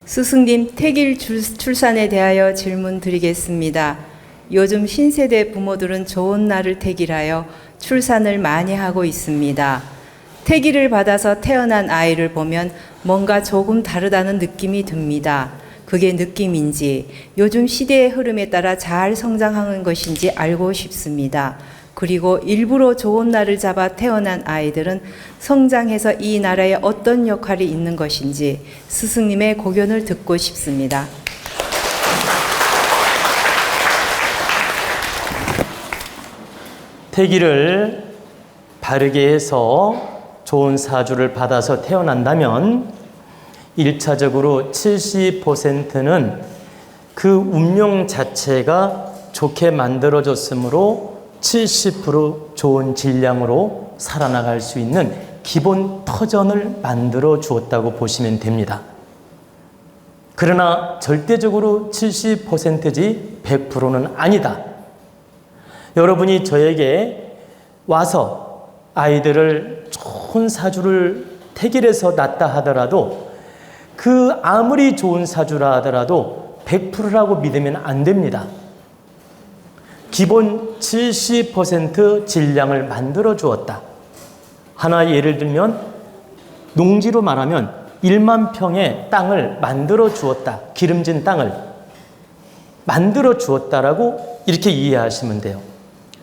스승님, 태길 출산에 대하여 질문 드리겠습니다. 요즘 신세대 부모들은 좋은 날을 태길하여 출산을 많이 하고 있습니다. 태길을 받아서 태어난 아이를 보면 뭔가 조금 다르다는 느낌이 듭니다. 그게 느낌인지 요즘 시대의 흐름에 따라 잘 성장하는 것인지 알고 싶습니다. 그리고 일부러 좋은 날을 잡아 태어난 아이들은 성장해서 이 나라에 어떤 역할이 있는 것인지 스승님의 고견을 듣고 싶습니다. 태기를 바르게 해서 좋은 사주를 받아서 태어난다면 1차적으로 70%는 그 운명 자체가 좋게 만들어졌으므로 70% 좋은 질량으로 살아나갈 수 있는 기본 터전을 만들어 주었다고 보시면 됩니다. 그러나 절대적으로 70%지 100%는 아니다. 여러분이 저에게 와서 아이들을 좋은 사주를 태길해서 낳다 하더라도 그 아무리 좋은 사주라 하더라도 100%라고 믿으면 안 됩니다. 기본 70% 질량을 만들어 주었다. 하나 예를 들면 농지로 말하면 1만 평의 땅을 만들어 주었다. 기름진 땅을 만들어 주었다라고 이렇게 이해하시면 돼요.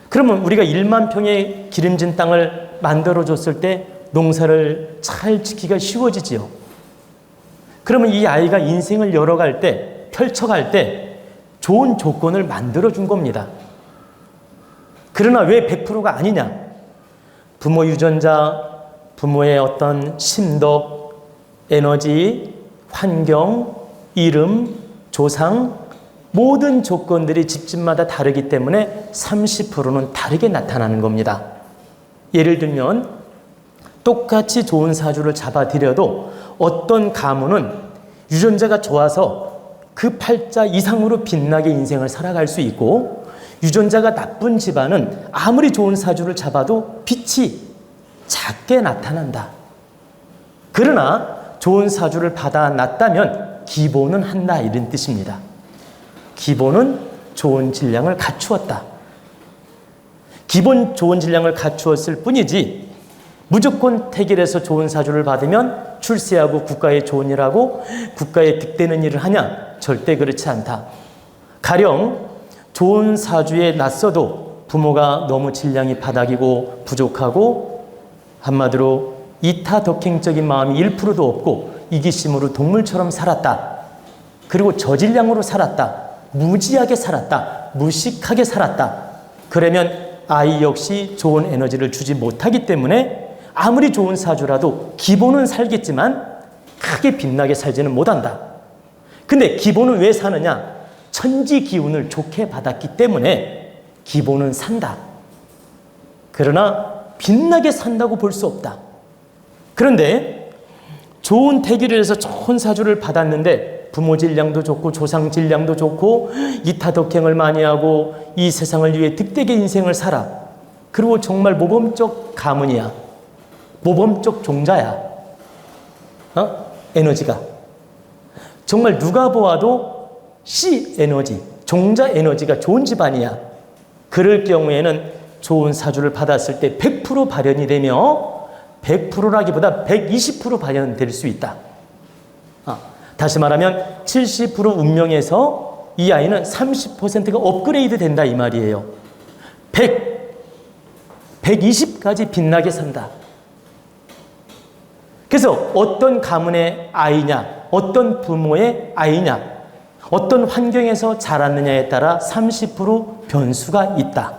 그러면 우리가 1만 평의 기름진 땅을 만들어 줬을 때 농사를 잘 지키기가 쉬워지지요. 그러면 이 아이가 인생을 열어갈 때, 펼쳐갈 때 좋은 조건을 만들어 준 겁니다. 그러나 왜 100%가 아니냐? 부모 유전자, 부모의 어떤 심덕, 에너지, 환경, 이름, 조상, 모든 조건들이 집집마다 다르기 때문에 30%는 다르게 나타나는 겁니다. 예를 들면 똑같이 좋은 사주를 잡아들여도 어떤 가문은 유전자가 좋아서 그 팔자 이상으로 빛나게 인생을 살아갈 수 있고, 유전자가 나쁜 집안은 아무리 좋은 사주를 잡아도 빛이 작게 나타난다. 그러나 좋은 사주를 받아 놨다면 기본은 한다, 이런 뜻입니다. 기본은 좋은 질량을 갖추었다. 기본 좋은 질량을 갖추었을 뿐이지 무조건 태길에서 좋은 사주를 받으면 출세하고 국가에 좋은 일하고 국가에 득되는 일을 하냐? 절대 그렇지 않다. 가령 좋은 사주에 났어도 부모가 너무 질량이 바닥이고 부족하고 한마디로 이타독행적인 마음이 1%도 없고 이기심으로 동물처럼 살았다. 그리고 저질량으로 살았다. 무지하게 살았다. 무식하게 살았다. 그러면 아이 역시 좋은 에너지를 주지 못하기 때문에 아무리 좋은 사주라도 기본은 살겠지만 크게 빛나게 살지는 못한다. 근데 기본은 왜 사느냐? 천지 기운을 좋게 받았기 때문에 기본은 산다. 그러나 빛나게 산다고 볼 수 없다. 그런데 좋은 태기를 해서 좋은 사주를 받았는데 부모 질량도 좋고 조상 질량도 좋고 이타독행을 많이 하고 이 세상을 위해 득되게 인생을 살아. 그리고 정말 모범적 가문이야. 모범적 종자야. 에너지가. 정말 누가 보아도 C 에너지, 종자 에너지가 좋은 집안이야. 그럴 경우에는 좋은 사주를 받았을 때 100% 발현이 되며 100%라기보다 120% 발현될 수 있다. 다시 말하면 70% 운명에서 이 아이는 30%가 업그레이드 된다, 이 말이에요. 120까지 빛나게 산다. 그래서 어떤 가문의 아이냐, 어떤 부모의 아이냐, 어떤 환경에서 자랐느냐에 따라 30% 변수가 있다.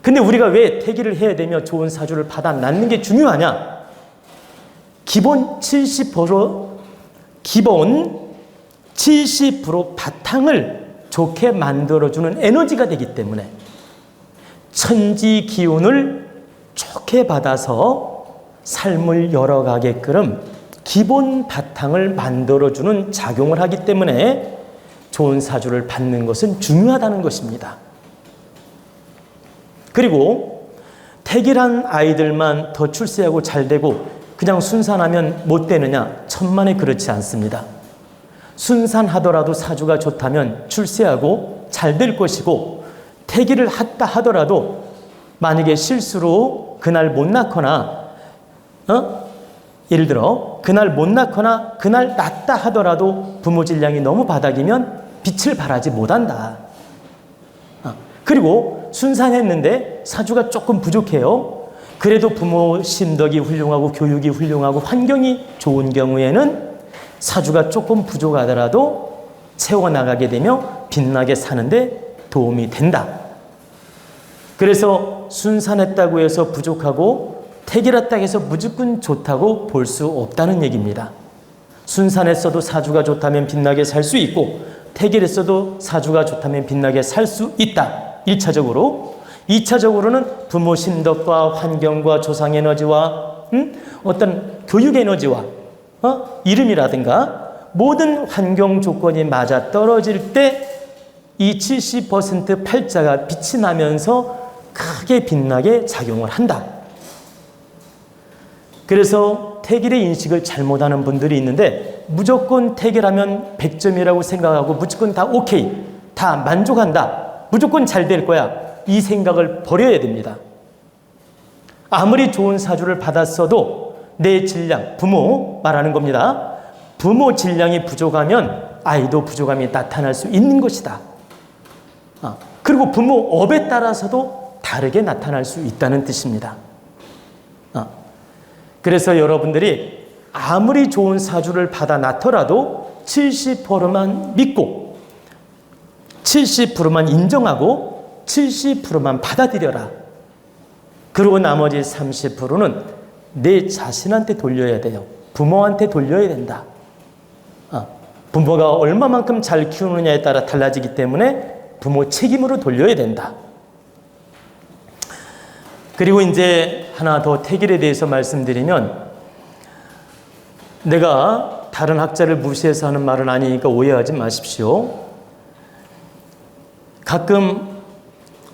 근데 우리가 왜 태기를 해야 되며 좋은 사주를 받아 낳는 게 중요하냐? 기본 70% 바탕을 좋게 만들어주는 에너지가 되기 때문에 천지 기운을 좋게 받아서 삶을 열어가게끔 기본 바탕을 만들어주는 작용을 하기 때문에 좋은 사주를 받는 것은 중요하다는 것입니다. 그리고 태길한 아이들만 더 출세하고 잘 되고 그냥 순산하면 못 되느냐? 천만에 그렇지 않습니다. 순산하더라도 사주가 좋다면 출세하고 잘 될 것이고, 태기를 했다 하더라도 만약에 실수로 그날 못 낳거나 예를 들어 그날 못 낳거나 그날 낳다 하더라도 부모 질량이 너무 바닥이면 빛을 발하지 못한다. 그리고 순산했는데 사주가 조금 부족해요. 그래도 부모 심덕이 훌륭하고 교육이 훌륭하고 환경이 좋은 경우에는 사주가 조금 부족하더라도 채워나가게 되며 빛나게 사는데 도움이 된다. 그래서 순산했다고 해서 부족하고 태기했다고 해서 무조건 좋다고 볼 수 없다는 얘기입니다. 순산했어도 사주가 좋다면 빛나게 살 수 있고, 태기했어도 사주가 좋다면 빛나게 살 수 있다. 1차적으로. 2차적으로는 부모 심덕과 환경과 조상 에너지와 어떤 교육 에너지와 이름이라든가 모든 환경 조건이 맞아 떨어질 때 이 70% 팔자가 빛이 나면서 크게 빛나게 작용을 한다. 그래서 태길의 인식을 잘못하는 분들이 있는데, 무조건 태길하면 100점이라고 생각하고 무조건 다 오케이, 다 만족한다, 무조건 잘 될 거야, 이 생각을 버려야 됩니다. 아무리 좋은 사주를 받았어도 내 질량, 부모 말하는 겁니다. 부모 질량이 부족하면 아이도 부족함이 나타날 수 있는 것이다. 그리고 부모 업에 따라서도 다르게 나타날 수 있다는 뜻입니다. 그래서 여러분들이 아무리 좋은 사주를 받아 놨더라도 70%만 믿고 70%만 인정하고 70%만 받아들여라. 그리고 나머지 30%는 내 자신한테 돌려야 돼요. 부모한테 돌려야 된다. 부모가 얼마만큼 잘 키우느냐에 따라 달라지기 때문에 부모 책임으로 돌려야 된다. 그리고 이제 하나 더 태길에 대해서 말씀드리면, 내가 다른 학자를 무시해서 하는 말은 아니니까 오해하지 마십시오. 가끔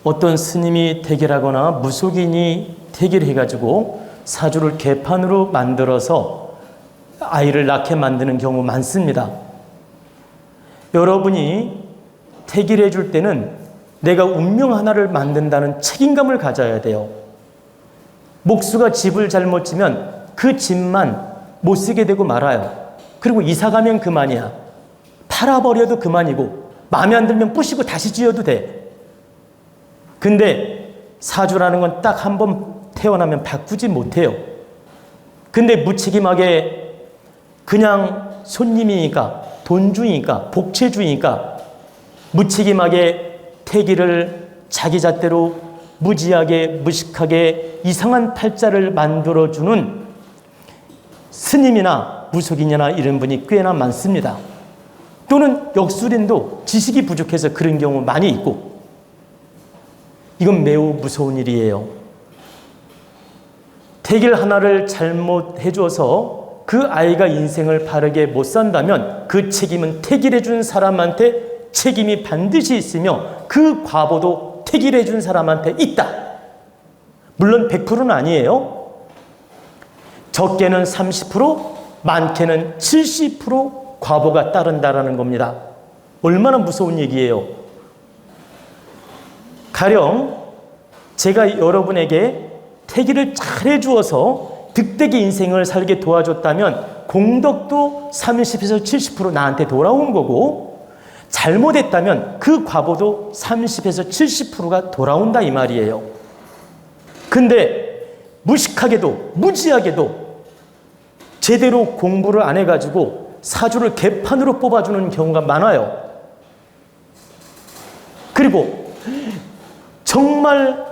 어떤 스님이 태길하거나 무속인이 태길해가지고 사주를 개판으로 만들어서 아이를 낳게 만드는 경우 많습니다. 여러분이 태길해 줄 때는 내가 운명 하나를 만든다는 책임감을 가져야 돼요. 목수가 집을 잘못 지면 그 집만 못 쓰게 되고 말아요. 그리고 이사 가면 그만이야. 팔아버려도 그만이고, 마음에 안 들면 부시고 다시 지어도 돼. 근데 사주라는 건 딱 한 번 태어나면 바꾸지 못해요. 근데 무책임하게 그냥 손님이니까, 돈주니까, 복채주니까 무책임하게 태기를 자기 잣대로 무지하게 무식하게 이상한 팔자를 만들어주는 스님이나 무속인이나 이런 분이 꽤나 많습니다. 또는 역술인도 지식이 부족해서 그런 경우 많이 있고, 이건 매우 무서운 일이에요. 태길 하나를 잘못해줘서 그 아이가 인생을 바르게 못 산다면 그 책임은 태길해준 사람한테 책임이 반드시 있으며, 그 과보도 태길해준 사람한테 있다. 물론 100%는 아니에요. 적게는 30%, 많게는 70% 과보가 따른다라는 겁니다. 얼마나 무서운 얘기예요. 가령 제가 여러분에게 태길을 잘해 주어서 득되게 인생을 살게 도와줬다면 공덕도 30에서 70% 나한테 돌아온 거고, 잘못했다면 그 과보도 30에서 70%가 돌아온다 이 말이에요. 근데 무식하게도 무지하게도 제대로 공부를 안 해가지고 사주를 개판으로 뽑아주는 경우가 많아요. 그리고 정말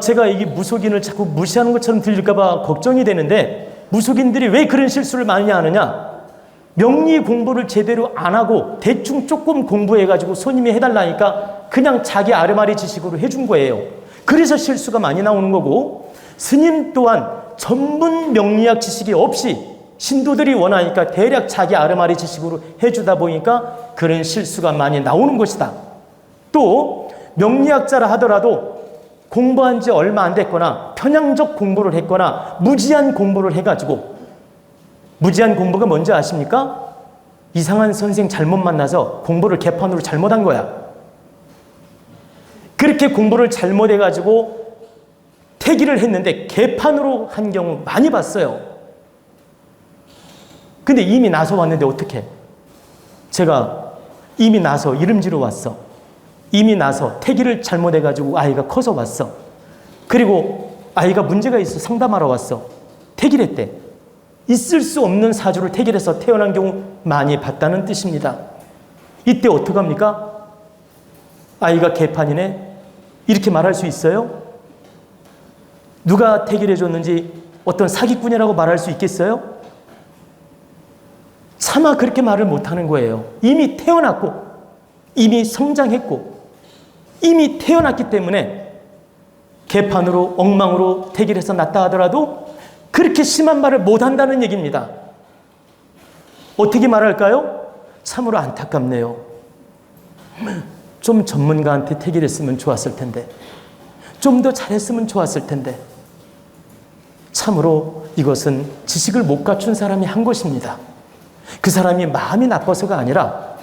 제가 이게 무속인을 자꾸 무시하는 것처럼 들릴까봐 걱정이 되는데, 무속인들이 왜 그런 실수를 많이 하느냐? 명리 공부를 제대로 안 하고 대충 조금 공부해가지고 손님이 해달라니까 그냥 자기 아르마리 지식으로 해준 거예요. 그래서 실수가 많이 나오는 거고, 스님 또한 전문 명리학 지식이 없이 신도들이 원하니까 대략 자기 아르마리 지식으로 해주다 보니까 그런 실수가 많이 나오는 것이다. 또 명리학자라 하더라도 공부한 지 얼마 안 됐거나 편향적 공부를 했거나 무지한 공부를 해가지고, 무지한 공부가 뭔지 아십니까? 이상한 선생 잘못 만나서 공부를 개판으로 잘못한 거야. 그렇게 공부를 잘못해가지고 태기를 했는데 개판으로 한 경우 많이 봤어요. 근데 이미 나서 왔는데 어떡해? 제가 이미 나서 이름지러 왔어. 이미 나서 태기를 잘못해가지고 아이가 커서 왔어. 그리고 아이가 문제가 있어 상담하러 왔어. 태기를 했대. 있을 수 없는 사주를 태기해서 태어난 경우 많이 봤다는 뜻입니다. 이때 어떡합니까? 아이가 개판이네? 이렇게 말할 수 있어요? 누가 태기를 해줬는지 어떤 사기꾼이라고 말할 수 있겠어요? 차마 그렇게 말을 못하는 거예요. 이미 태어났고 이미 성장했고 이미 태어났기 때문에 개판으로 엉망으로 태기를 해서 낳다 하더라도 그렇게 심한 말을 못한다는 얘기입니다. 어떻게 말할까요? 참으로 안타깝네요. 좀 전문가한테 태기를 했으면 좋았을 텐데, 좀 더 잘했으면 좋았을 텐데, 참으로 이것은 지식을 못 갖춘 사람이 한 것입니다. 그 사람이 마음이 나빠서가 아니라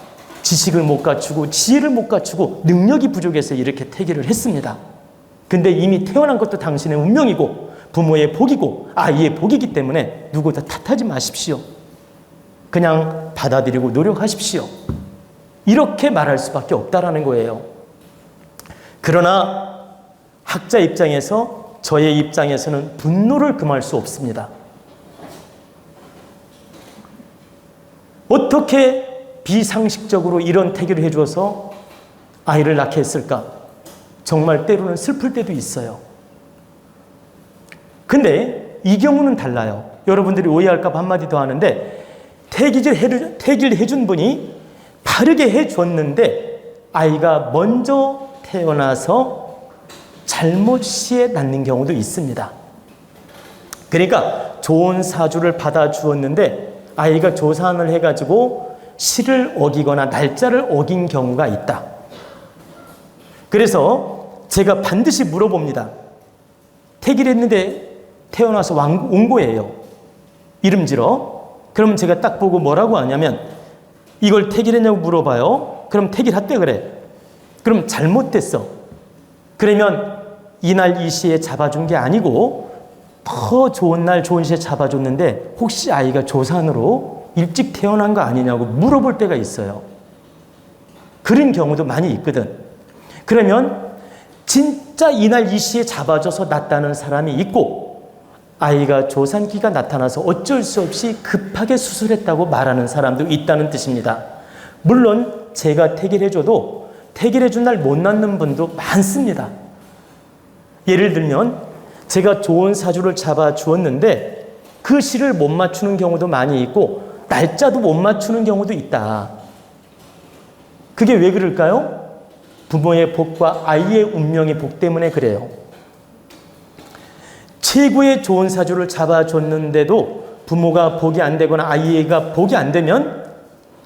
지식을 못 갖추고 지혜를 못 갖추고 능력이 부족해서 이렇게 태기를 했습니다. 근데 이미 태어난 것도 당신의 운명이고 부모의 복이고 아이의 복이기 때문에 누구도 탓하지 마십시오. 그냥 받아들이고 노력하십시오. 이렇게 말할 수밖에 없다라는 거예요. 그러나 학자 입장에서, 저의 입장에서는 분노를 금할 수 없습니다. 어떻게 비상식적으로 이런 태기를 해줘서 아이를 낳게 했을까? 정말 때로는 슬플 때도 있어요. 근데 이 경우는 달라요. 여러분들이 오해할까 봐 한마디 더 하는데, 태기를 해준 분이 바르게 해줬는데 아이가 먼저 태어나서 잘못 시에 낳는 경우도 있습니다. 그러니까 좋은 사주를 받아 주었는데 아이가 조산을 해가지고 시를 어기거나 날짜를 어긴 경우가 있다. 그래서 제가 반드시 물어봅니다. 태기를 했는데 태어나서 온 거예요. 이름지러. 그럼 제가 딱 보고 뭐라고 하냐면, 이걸 태기를 했냐고 물어봐요. 그럼 태기를 했대 그래. 그럼 잘못됐어. 그러면 이날 이 시에 잡아준 게 아니고 더 좋은 날 좋은 시에 잡아줬는데 혹시 아이가 조산으로 일찍 태어난 거 아니냐고 물어볼 때가 있어요. 그런 경우도 많이 있거든. 그러면 진짜 이날 이 시에 잡아줘서 낳았다는 사람이 있고, 아이가 조산기가 나타나서 어쩔 수 없이 급하게 수술했다고 말하는 사람도 있다는 뜻입니다. 물론 제가 태기를 해줘도 태기를 해준 날 못 낳는 분도 많습니다. 예를 들면 제가 좋은 사주를 잡아 주었는데 그 시를 못 맞추는 경우도 많이 있고 날짜도 못 맞추는 경우도 있다. 그게 왜 그럴까요? 부모의 복과 아이의 운명의 복 때문에 그래요. 최고의 좋은 사주를 잡아줬는데도 부모가 복이 안 되거나 아이가 복이 안 되면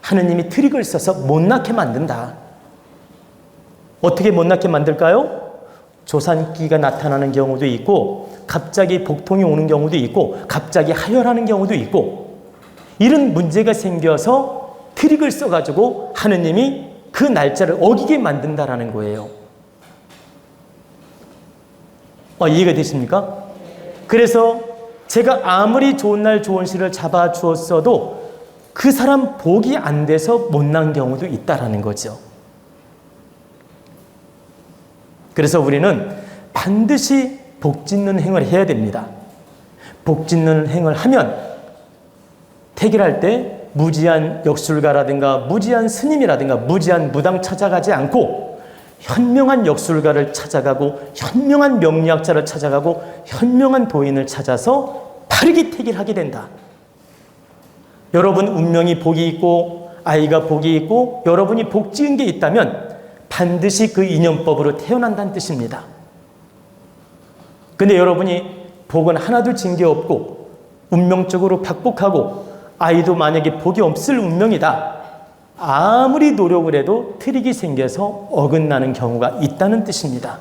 하느님이 트릭을 써서 못 낳게 만든다. 어떻게 못 낳게 만들까요? 조산기가 나타나는 경우도 있고, 갑자기 복통이 오는 경우도 있고, 갑자기 하혈하는 경우도 있고, 이런 문제가 생겨서 트릭을 써가지고 하느님이 그 날짜를 어기게 만든다라는 거예요. 이해가 되십니까? 그래서 제가 아무리 좋은 날 좋은 시를 잡아주었어도 그 사람 복이 안 돼서 못 난 경우도 있다라는 거죠. 그래서 우리는 반드시 복 짓는 행을 해야 됩니다. 복 짓는 행을 하면 태기할 때 무지한 역술가라든가 무지한 스님이라든가 무지한 무당 찾아가지 않고 현명한 역술가를 찾아가고 현명한 명리학자를 찾아가고 현명한 도인을 찾아서 바르게 태기를 하게 된다. 여러분 운명이 복이 있고 아이가 복이 있고 여러분이 복 지은 게 있다면 반드시 그 인연법으로 태어난다는 뜻입니다. 근데 여러분이 복은 하나도 진 게 없고 운명적으로 박복하고 아이도 만약에 복이 없을 운명이다. 아무리 노력을 해도 트릭이 생겨서 어긋나는 경우가 있다는 뜻입니다.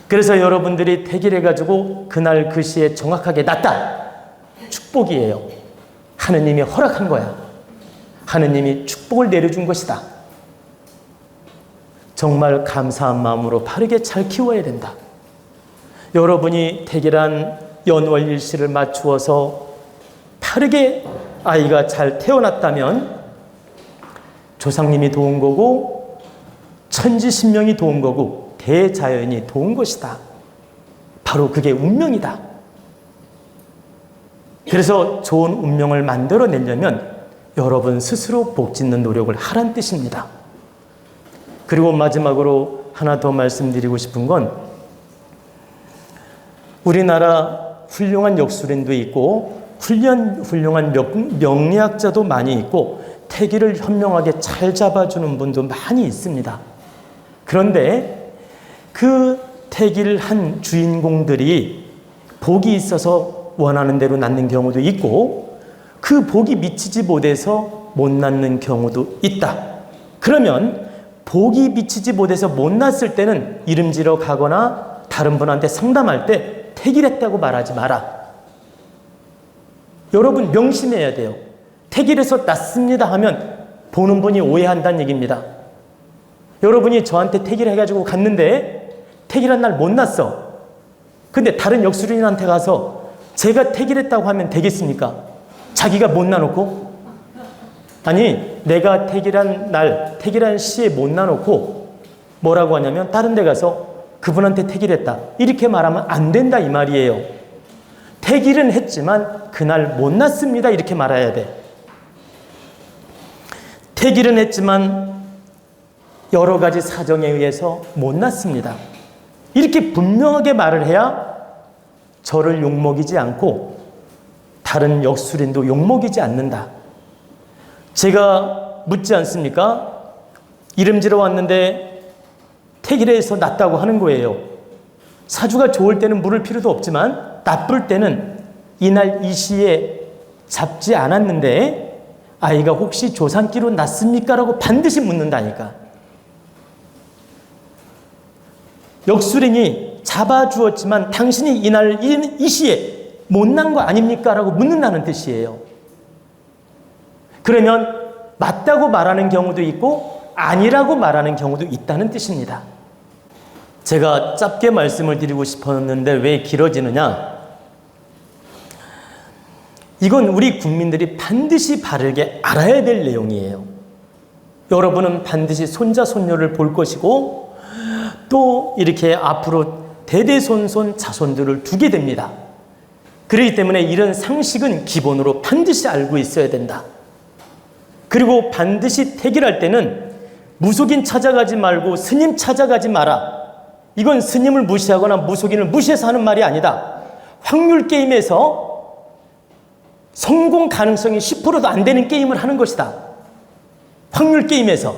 그래서 여러분들이 태기를 해가지고 그날 그 시에 정확하게 났다. 축복이에요. 하느님이 허락한 거야. 하느님이 축복을 내려준 것이다. 정말 감사한 마음으로 바르게 잘 키워야 된다. 여러분이 태길한 연월일시를 맞추어서 바르게 아이가 잘 태어났다면 조상님이 도운 거고 천지신명이 도운 거고 대자연이 도운 것이다. 바로 그게 운명이다. 그래서 좋은 운명을 만들어내려면 여러분 스스로 복짓는 노력을 하란 뜻입니다. 그리고 마지막으로 하나 더 말씀드리고 싶은 건 우리나라 훌륭한 역술인도 있고 훌륭한 명리학자도 많이 있고 태기를 현명하게 잘 잡아주는 분도 많이 있습니다. 그런데 그 태기를 한 주인공들이 복이 있어서 원하는 대로 낳는 경우도 있고 그 복이 미치지 못해서 못 낳는 경우도 있다. 그러면 복이 미치지 못해서 못 낳았을 때는 이름지러 가거나 다른 분한테 상담할 때 태길했다고 말하지 마라. 여러분 명심해야 돼요. 태길해서 낳습니다 하면 보는 분이 오해한다는 얘기입니다. 여러분이 저한테 태길해가지고 갔는데 태길한 날 못 낳았어. 근데 다른 역술인한테 가서 제가 태길했다고 하면 되겠습니까? 자기가 못 낳아놓고? 아니, 내가 태길한 날, 태길한 시에 못 낳아놓고 뭐라고 하냐면 다른 데 가서 그분한테 태길했다. 이렇게 말하면 안 된다 이 말이에요. 태길은 했지만 그날 못 낳습니다. 이렇게 말해야 돼. 태길은 했지만 여러 가지 사정에 의해서 못 낳습니다. 이렇게 분명하게 말을 해야 저를 욕먹이지 않고 다른 역술인도 욕먹이지 않는다. 제가 묻지 않습니까? 이름지러 왔는데 태길해서 낳았다고 하는 거예요. 사주가 좋을 때는 물을 필요도 없지만 나쁠 때는 이날 이 시에 잡지 않았는데 아이가 혹시 조상기로 낳습니까? 라고 반드시 묻는다니까. 역술인이 잡아주었지만 당신이 이날 이 시에 못 낳은 거 아닙니까? 라고 묻는다는 뜻이에요. 그러면 맞다고 말하는 경우도 있고 아니라고 말하는 경우도 있다는 뜻입니다. 제가 짧게 말씀을 드리고 싶었는데 왜 길어지느냐? 이건 우리 국민들이 반드시 바르게 알아야 될 내용이에요. 여러분은 반드시 손자, 손녀를 볼 것이고 또 이렇게 앞으로 대대손손 자손들을 두게 됩니다. 그렇기 때문에 이런 상식은 기본으로 반드시 알고 있어야 된다. 그리고 반드시 태길할 때는 무속인 찾아가지 말고 스님 찾아가지 마라. 이건 스님을 무시하거나 무속인을 무시해서 하는 말이 아니다. 확률 게임에서 성공 가능성이 10%도 안 되는 게임을 하는 것이다. 확률 게임에서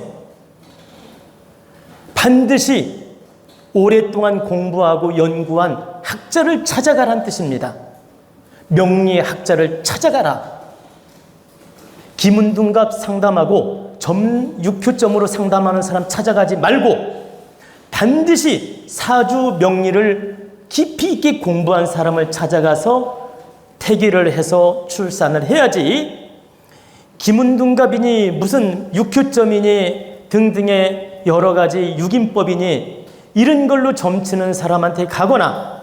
반드시 오랫동안 공부하고 연구한 학자를 찾아가라는 뜻입니다. 명리의 학자를 찾아가라. 기문둔갑 상담하고 6교점으로 상담하는 사람 찾아가지 말고 반드시 사주 명리를 깊이 있게 공부한 사람을 찾아가서 태기를 해서 출산을 해야지 기문둔갑이니 무슨 6교점이니 등등의 여러 가지 육인법이니 이런 걸로 점치는 사람한테 가거나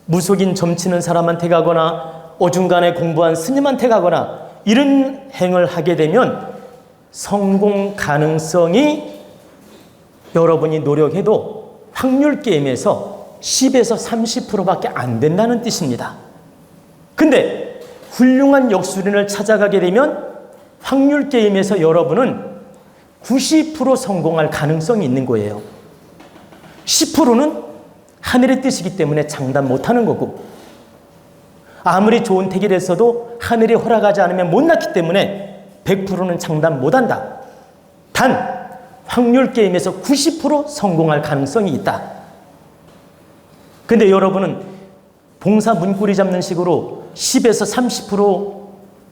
무속인 점치는 사람한테 가거나 어중간에 공부한 스님한테 가거나 이런 행을 하게 되면 성공 가능성이 여러분이 노력해도 확률 게임에서 10에서 30%밖에 안 된다는 뜻입니다. 근데 훌륭한 역술인을 찾아가게 되면 확률 게임에서 여러분은 90% 성공할 가능성이 있는 거예요. 10%는 하늘의 뜻이기 때문에 장담 못하는 거고 아무리 좋은 태기를 했어도 하늘이 허락하지 않으면 못 낳기 때문에 100%는 장담 못한다. 단 확률 게임에서 90% 성공할 가능성이 있다. 근데 여러분은 봉사 문고리 잡는 식으로 10에서 30%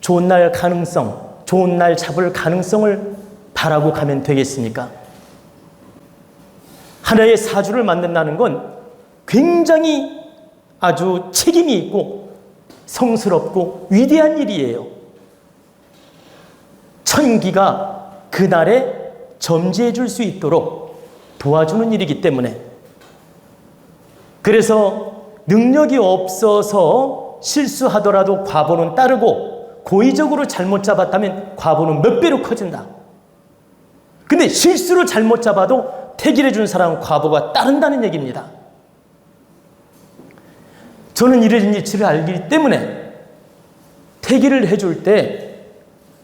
좋은 날 가능성, 좋은 날 잡을 가능성을 바라고 가면 되겠습니까? 하나의 사주를 만든다는 건 굉장히 아주 책임이 있고 성스럽고 위대한 일이에요. 천기가 그날에 점지해 줄 수 있도록 도와주는 일이기 때문에, 그래서 능력이 없어서 실수하더라도 과보는 따르고 고의적으로 잘못 잡았다면 과보는 몇 배로 커진다. 근데 실수로 잘못 잡아도 태기를 준 사람은 과보가 따른다는 얘기입니다. 저는 이런 이치를 알기 때문에 태기를 해줄 때,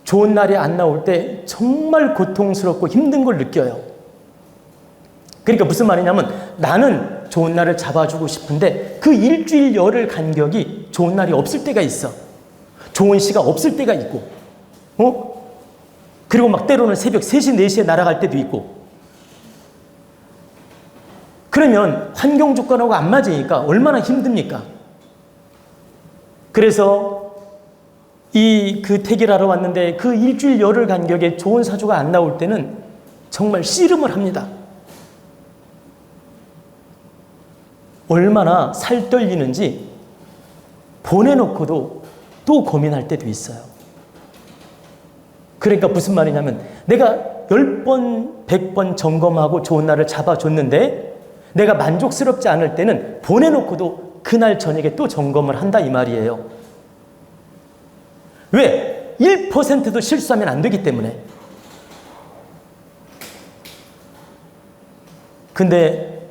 좋은 날이 안 나올 때 정말 고통스럽고 힘든 걸 느껴요. 그러니까 무슨 말이냐면, 나는 좋은 날을 잡아주고 싶은데 그 일주일 열흘 간격이 좋은 날이 없을 때가 있어. 좋은 시가 없을 때가 있고, 그리고 막 때로는 새벽 3시, 4시에 날아갈 때도 있고. 그러면 환경 조건하고 안 맞으니까 얼마나 힘듭니까? 그래서 그 태기하러 왔는데 그 일주일 열흘 간격에 좋은 사주가 안 나올 때는 정말 씨름을 합니다. 얼마나 살 떨리는지 보내놓고도 또 고민할 때도 있어요. 그러니까 무슨 말이냐면, 내가 10번, 100번 점검하고 좋은 날을 잡아줬는데 내가 만족스럽지 않을 때는 보내놓고도 그날 저녁에 또 점검을 한다, 이 말이에요. 왜? 1%도 실수하면 안 되기 때문에. 근데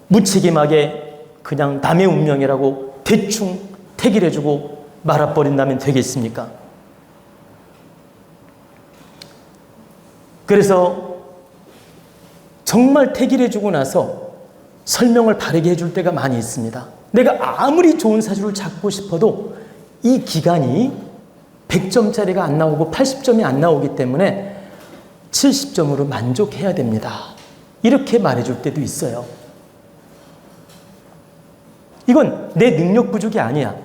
무책임하게 그냥 남의 운명이라고 대충 태기를 해주고 말아버린다면 되겠습니까? 그래서 정말 태기를 해주고 나서 설명을 바르게 해줄 때가 많이 있습니다. 내가 아무리 좋은 사주를 잡고 싶어도 이 기간이 100점짜리가 안 나오고 80점이 안 나오기 때문에 70점으로 만족해야 됩니다. 이렇게 말해줄 때도 있어요. 이건 내 능력 부족이 아니야.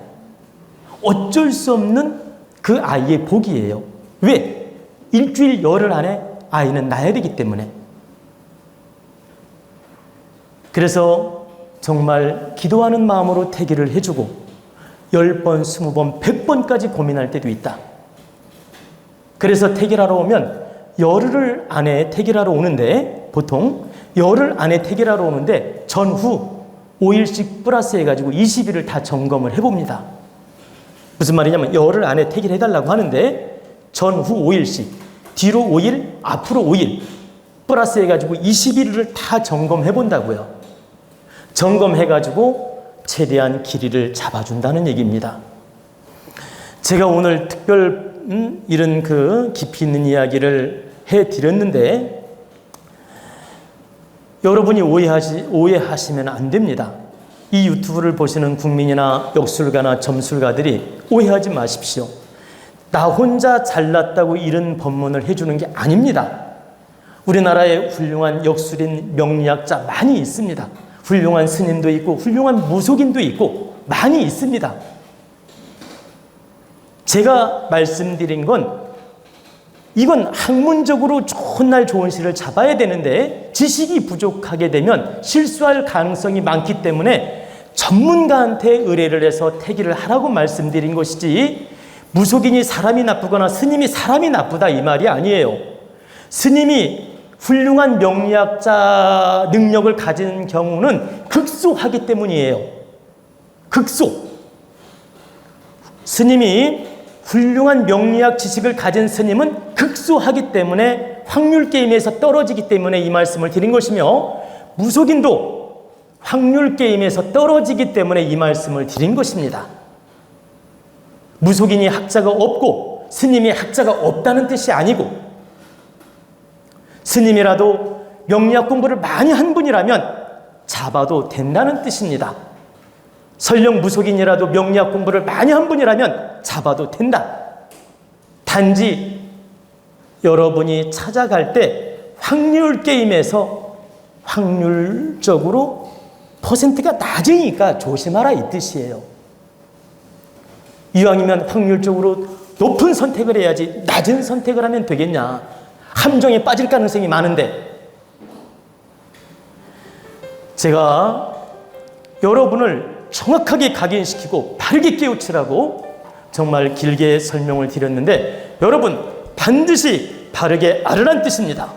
어쩔 수 없는 그 아이의 복이에요. 왜? 일주일 열흘 안에 아이는 낳아야 되기 때문에. 그래서 정말 기도하는 마음으로 태기를 해주고 10번, 20번, 100번까지 고민할 때도 있다. 그래서 태기하러 오면 열흘 안에 태기하러 오는데, 보통 열흘 안에 태기하러 오는데 전후 5일씩 플러스 해가지고 20일을 다 점검을 해봅니다. 무슨 말이냐면, 열흘 안에 태기를 해달라고 하는데 전후 5일씩, 뒤로 5일, 앞으로 5일 플러스 해가지고 20일을 다 점검해본다고요. 점검해가지고 최대한 길이를 잡아준다는 얘기입니다. 제가 오늘 특별 이런 깊이 있는 이야기를 해드렸는데 여러분이 오해하시면 안 됩니다. 이 유튜브를 보시는 국민이나 역술가나 점술가들이 오해하지 마십시오. 나 혼자 잘났다고 이런 법문을 해주는 게 아닙니다. 우리나라에 훌륭한 역술인 명리학자 많이 있습니다. 훌륭한 스님도 있고 훌륭한 무속인도 있고 많이 있습니다. 제가 말씀드린 건, 이건 학문적으로 좋은 날 좋은 시를 잡아야 되는데 지식이 부족하게 되면 실수할 가능성이 많기 때문에 전문가한테 의뢰를 해서 태기를 하라고 말씀드린 것이지, 무속인이 사람이 나쁘거나 스님이 사람이 나쁘다 이 말이 아니에요. 스님이 훌륭한 명리학자 능력을 가진 경우는 극소하기 때문이에요. 극소. 스님이 훌륭한 명리학 지식을 가진 스님은 극소하기 때문에 확률 게임에서 떨어지기 때문에 이 말씀을 드린 것이며, 무속인도 확률 게임에서 떨어지기 때문에 이 말씀을 드린 것입니다. 무속인이 학자가 없고 스님이 학자가 없다는 뜻이 아니고, 스님이라도 명리학 공부를 많이 한 분이라면 잡아도 된다는 뜻입니다. 설령 무속인이라도 명리학 공부를 많이 한 분이라면 잡아도 된다. 단지 여러분이 찾아갈 때 확률 게임에서 확률적으로 퍼센트가 낮으니까 조심하라 이 뜻이에요. 이왕이면 확률적으로 높은 선택을 해야지 낮은 선택을 하면 되겠냐. 함정에 빠질 가능성이 많은데, 제가 여러분을 정확하게 각인시키고 바르게 깨우치라고 정말 길게 설명을 드렸는데, 여러분 반드시 바르게 아르란 뜻입니다.